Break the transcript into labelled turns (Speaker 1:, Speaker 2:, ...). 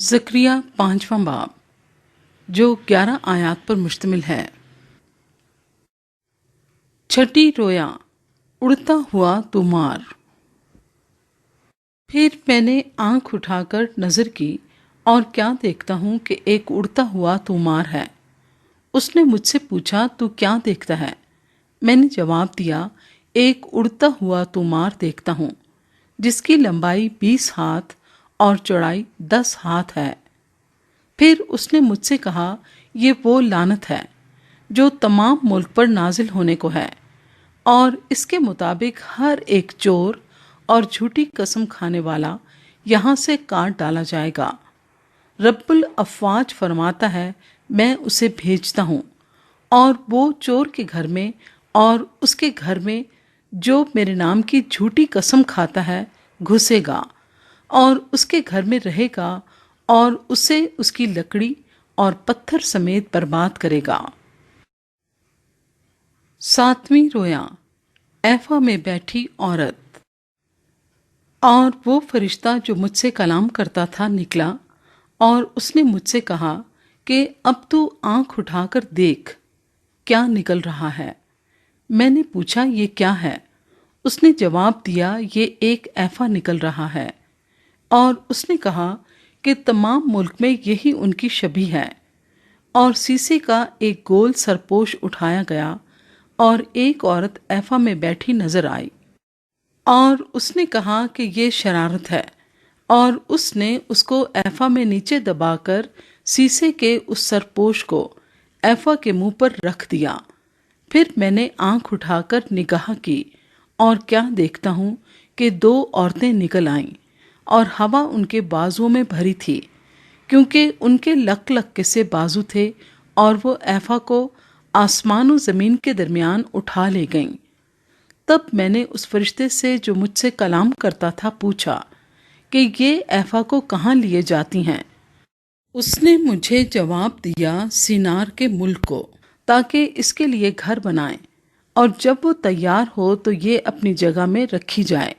Speaker 1: ज़करिया 5वां बाब जो 11 आयात पर मुश्तमिल है। छठी रोया, उड़ता हुआ तुमार। फिर मैंने आंख उठाकर नजर की और क्या देखता हूँ कि एक उड़ता हुआ तुमार है। उसने मुझसे पूछा, तू क्या देखता है? मैंने जवाब दिया, एक उड़ता हुआ तुमार देखता हूँ जिसकी लंबाई 20 हाथ और चौड़ाई 10 हाथ है। फिर उसने मुझसे कहा, ये वो लानत है जो तमाम मुल्क पर नाजिल होने को है, और इसके मुताबिक हर एक चोर और झूठी कसम खाने वाला यहाँ से काट डाला जाएगा। रब्बुल अफ़वाज फरमाता है, मैं उसे भेजता हूँ, और वो चोर के घर में और उसके घर में जो मेरे नाम की झूठी कसम खाता है घुसेगा और उसके घर में रहेगा और उसे उसकी लकड़ी और पत्थर समेत बर्बाद करेगा। 7वीं रोया, ऐफा में बैठी औरत। और वो फरिश्ता जो मुझसे कलाम करता था निकला और उसने मुझसे कहा कि अब तू आंख उठाकर देख क्या निकल रहा है। मैंने पूछा, ये क्या है? उसने जवाब दिया, ये एक ऐफा निकल रहा है। और उसने कहा कि तमाम मुल्क में यही उनकी शबी है। और शीशे का एक गोल सरपोश उठाया गया और एक औरत ऐफा में बैठी नजर आई, और उसने कहा कि ये शरारत है, और उसने उसको ऐफा में नीचे दबाकर शीशे के उस सरपोश को ऐफा के मुंह पर रख दिया। फिर मैंने आंख उठाकर निगाह की और क्या देखता हूँ कि 2 औरतें निकल आईं और हवा उनके बाजुओं में भरी थी, क्योंकि उनके लक लक के से बाजू थे, और वो ऐफा को आसमान और ज़मीन के दरमियान उठा ले गईं। तब मैंने उस फरिश्ते से जो मुझसे कलाम करता था पूछा कि ये ऐफा को कहाँ लिए जाती हैं? उसने मुझे जवाब दिया, सिनार के मुल्क को, ताकि इसके लिए घर बनाएं, और जब वो तैयार हो तो ये अपनी जगह में रखी जाए।